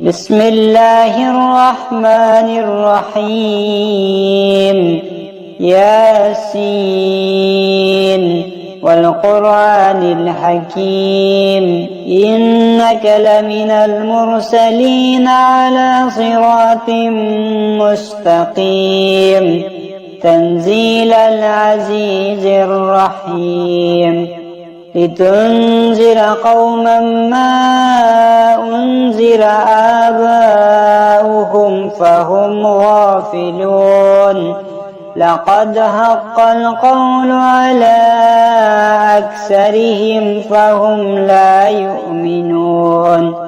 بسم الله الرحمن الرحيم ياسين والقرآن الحكيم إنك لمن المرسلين على صراط مستقيم تنزيل العزيز الرحيم لتنذر قوما ما أنذر آباؤهم فهم غافلون لقد حق القول على أكثرهم فهم لا يؤمنون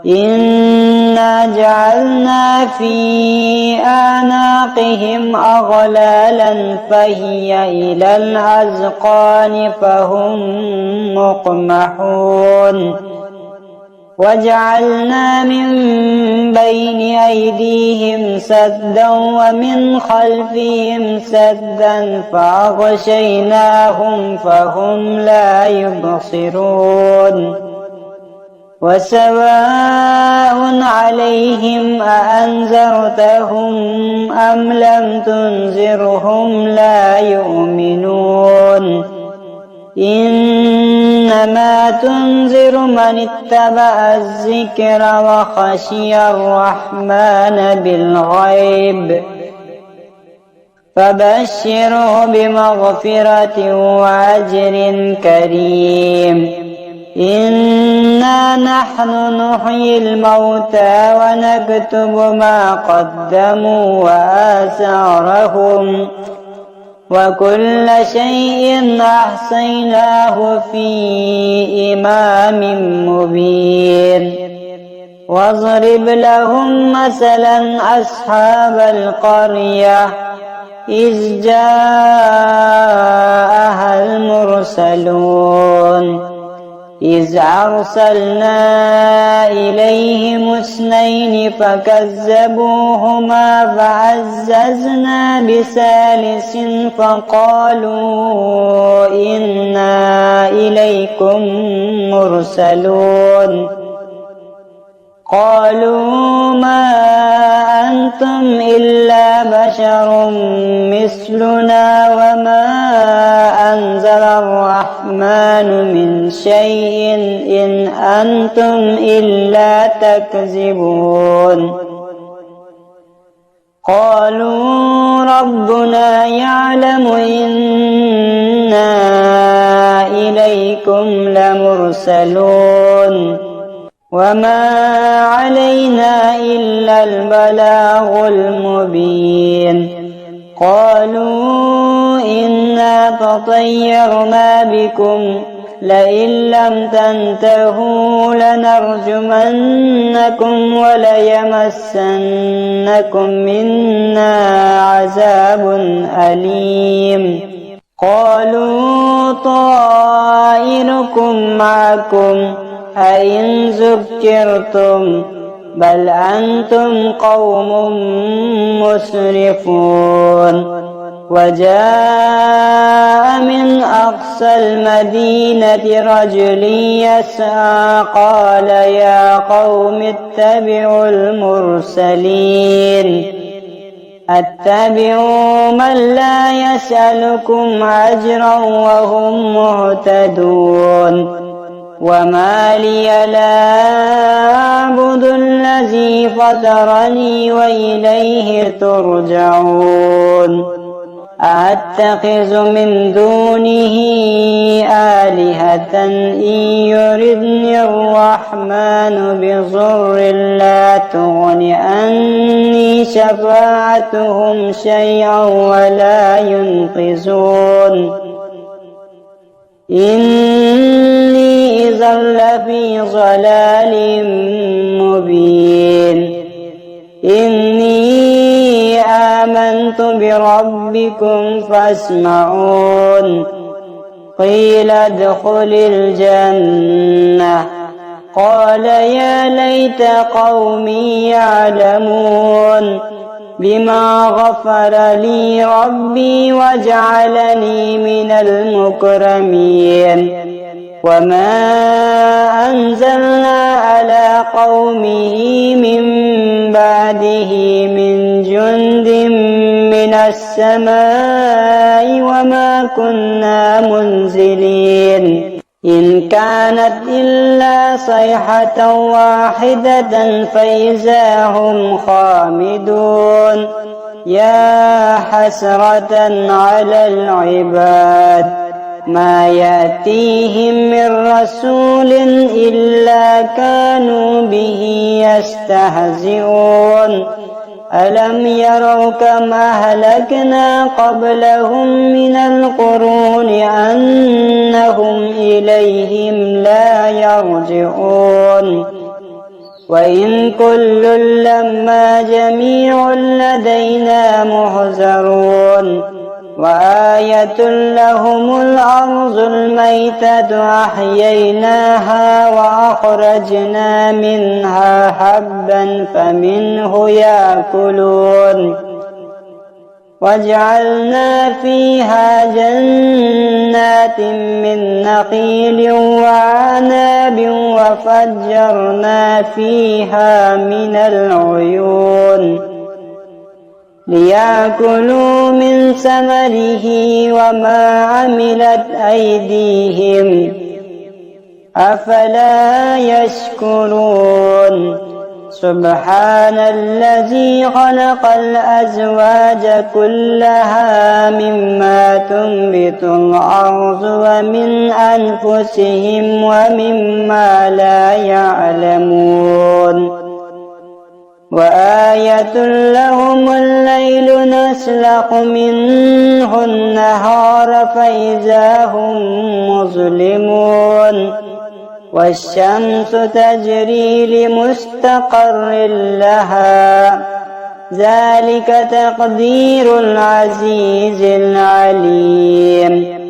إنا جعلنا في أعناقهم أغلالا فهي إلى الأذقان فهم مقمحون وجعلنا من بين أيديهم سدا ومن خلفهم سدا فأغشيناهم فهم لا يبصرون وسواء عليهم أأنذرتهم أم لم تنذرهم لا يؤمنون إنما تنذر من اتبع الذكر وخشي الرحمن بالغيب فبشره بمغفرة وأجر كريم إنا نحن نحيي الموتى ونكتب ما قدموا وآثارهم وكل شيء أحصيناه في إمام مبين واضرب لهم مثلا أصحاب القرية إذ جاءها المرسلون إذ أرسلنا إليهم اثنين فكذبوهما فعززنا بثالث فقالوا إنا إليكم مرسلون قالوا ما أنتم إلا بشر مثلنا وما أنزل الرحمن من شيء إن أنتم إلا تكذبون قالوا ربنا يعلم إنا إليكم لمرسلون وما علينا إلا البلاغ المبين قالوا إنا تطيرنا بكم لئن لم تنتهوا لنرجمنكم وليمسنكم منا عذاب أليم قالوا طائركم معكم أئن ذكرتم بل أنتم قوم مسرفون وجاء من أقصى المدينة رجل يسعى قال يا قوم اتبعوا المرسلين اتبعوا من لا يسألكم أجرا وهم مهتدون وما لي لا أعبد الذي فطرني وإليه ترجعون أتخذ من دونه آلهة إن يردني الرحمن بضر لا تغن عني شفاعتهم شيئا ولا ينقذون إني إذا لفي ضلال مبين إني آمنت بربكم فاسمعون قيل ادخل الجنة قال يا ليت قومي يعلمون بما غفر لي ربي وجعلني من المكرمين وما أنزلنا على قومه من بعده من جند من السماء وما كنا منزلين إن كانت إلا صيحة واحدة فإذا هم خامدون يا حسرة على العباد ما يأتيهم من رسول إلا كانوا به يستهزئون ألم يروا كم أهلكنا قبلهم من القرون أنهم إليهم لا يرجعون وإن كل لما جميع لدينا محضرون وآية لهم الأرض الميتة أحييناها وأخرجنا منها حبا فمنه يأكلون وجعلنا فيها جنات من نخيل وعناب وفجرنا فيها من العيون ليأكلوا من ثمره وما عملت أيديهم أفلا يشكرون سبحان الذي خلق الأزواج كلها مما تنبت الأرض ومن أنفسهم ومما لا يعلمون وآية لهم الليل نسلخ منه النهار فإذا هم مظلمون والشمس تجري لمستقر لها ذلك تقدير العزيز العليم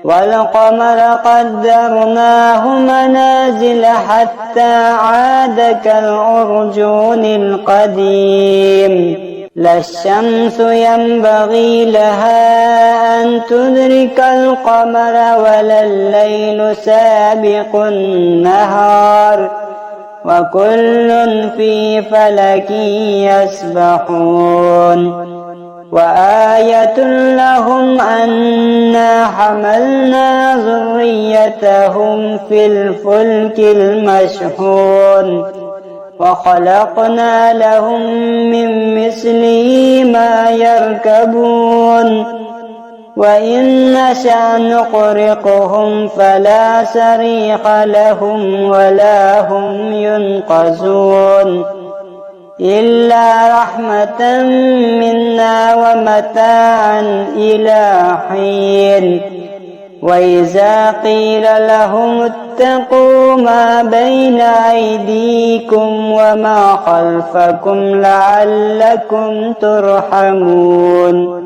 والقمر قدرناه منازل حتى عاد كالعرجون القديم لا الشمس ينبغي لها أن تدرك القمر ولا الليل سابق النهار وكل في فلك يسبحون وآية لهم أنا حملنا ذريتهم في الفلك المشحون وخلقنا لهم من مثله ما يركبون وإن نشأ نغرقهم فلا صريخ لهم ولا هم ينقذون إلا رحمة منا ومتاعا إلى حين وإذا قيل لهم اتقوا ما بين أيديكم وما خلفكم لعلكم ترحمون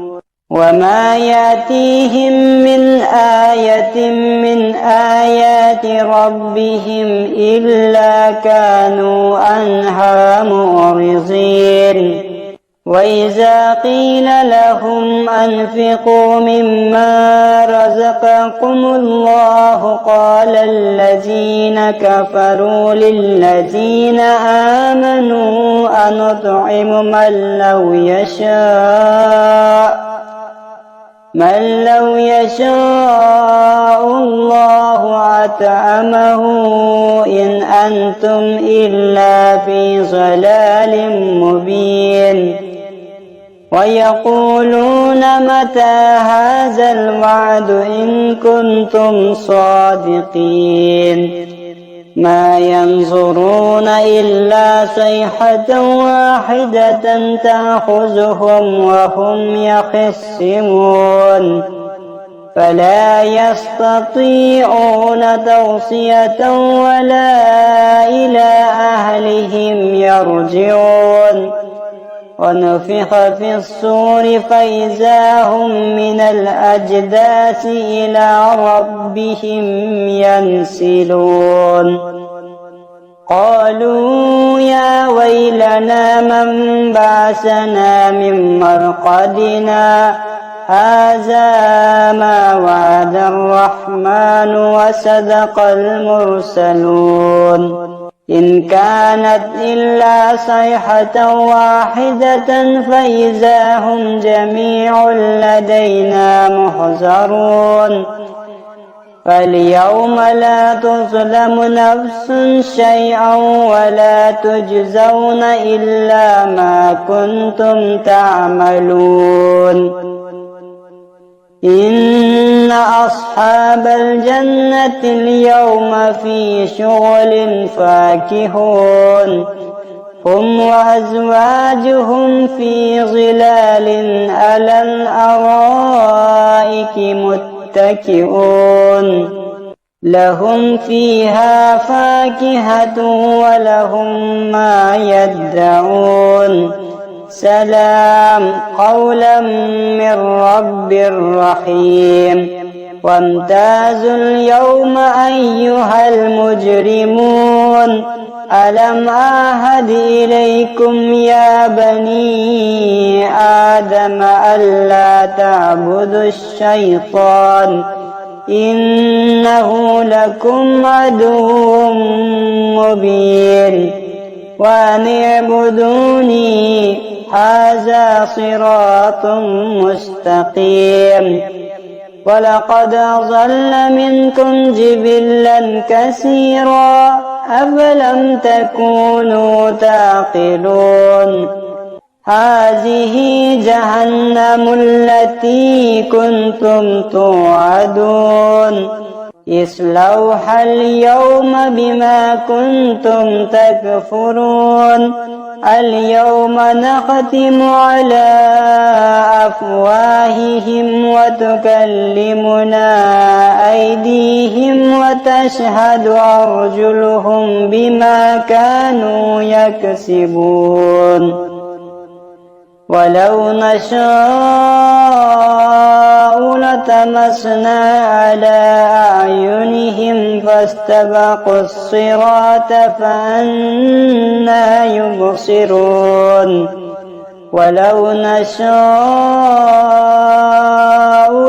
وما يأتيهم من آية من آيات ربهم إلا كانوا عنها معرضين وإذا قيل لهم أنفقوا مما رزقكم الله قال الذين كفروا للذين آمنوا أنطعم من لو يشاء الله أطعمه إن أنتم إلا في ضلال مبين ويقولون متى هذا الوعد إن كنتم صادقين ما ينظرون إلا صيحة واحدة تأخذهم وهم يخصمون فلا يستطيعون توصية ولا إلى أهلهم يرجعون ونفخ في الصور فإذا هم من الأجداث إلى ربهم ينسلون قالوا يا ويلنا من بعثنا من مرقدنا هذا ما وعد الرحمن وصدق المرسلون إن كانت إلا صيحة واحدة فإذا هم جميع لدينا محضرون فاليوم لا تظلم نفس شيئا ولا تجزون إلا ما كنتم تعملون إن أصحاب الجنة اليوم في شغل فاكهون هم وأزواجهم في ظلال على الأرائك متكئون لهم فيها فاكهة ولهم ما يدعون سلام قولا من رب رحيم وامتازوا اليوم أيها المجرمون ألم أعهد إليكم يا بني آدم ألا تعبدوا الشيطان إنه لكم عدو مبين وأن اعبدوني هذا صراط مستقيم ولقد أضل منكم جبلا كثيرا أفلم تكونوا تعقلون هذه جهنم التي كنتم توعدون اصلوها اليوم بما كنتم تكفرون اليوم نختم على أفواههم وتكلمنا أيديهم وتشهد أرجلهم بما كانوا يكسبون ولو نشاء لطمسنا على أعينهم فاستبقوا الصراط فأنى يبصرون ولو نشاء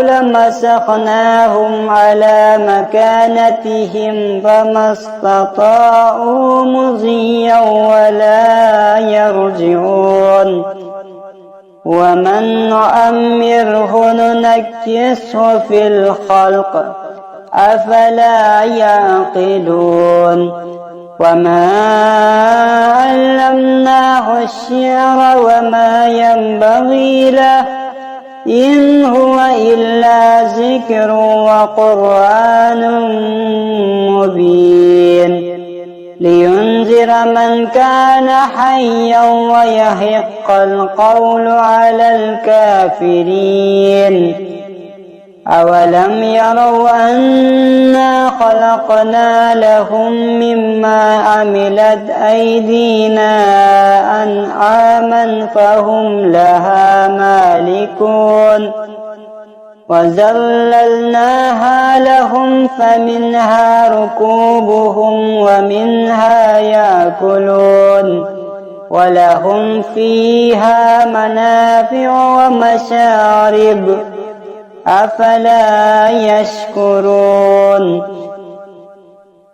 لمسخناهم على مكانتهم فما استطاعوا مضيا ولا يرجعون ومن نعمره ننكسه في الخلق أفلا يعقلون وما علمناه الشعر وما ينبغي له إن هو إلا ذكر وقرآن مبين لينذر من كان حيا ويحق القول على الكافرين أولم يروا أنا خلقنا لهم مما عملت أيدينا أنعاما فهم لها مالكون وذللناها لهم فمنها ركوبهم ومنها يأكلون ولهم فيها منافع ومشارب أفلا يشكرون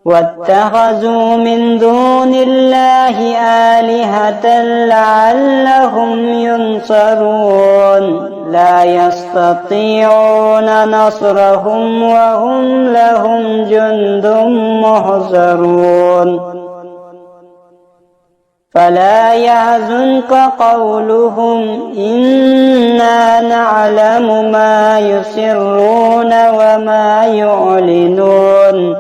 واتخذوا من دون الله آلهة لعلهم ينصرون لا يستطيعون نصرهم وهم لهم جند محضرون فلا يحزنك قولهم إنا نعلم ما يسرون وما يعلنون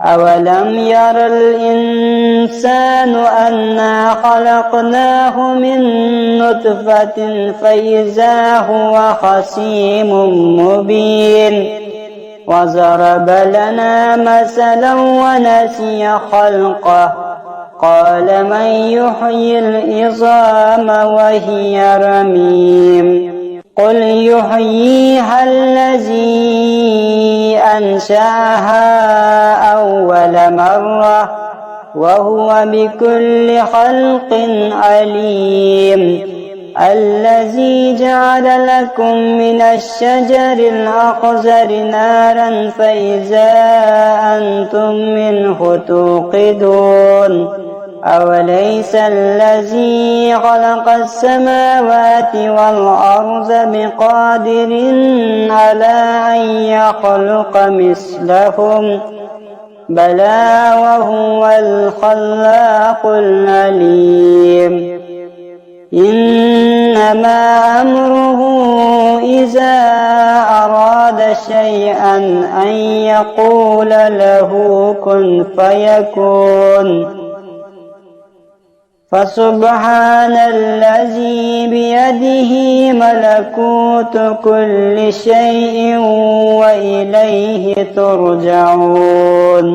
أولم ير الإنسان أنا خلقناه من نطفة فإذا هو خصيم مبين وضرب لنا مثلا ونسي خلقه قال من يحيي العظام وهي رميم قل يحييها الذي أنشأها أول مرة وهو بكل خلق عليم الذي جعل لكم من الشجر الأخضر نارا فإذا أنتم منه توقدون أوليس الذي خلق السماوات والأرض بقادر على أن يخلق مثلهم بلى وهو الخلاق العليم إنما أمره إذا أراد شيئا أن يقول له كن فيكون فسبحان الذي بيده ملكوت كل شيء وإليه ترجعون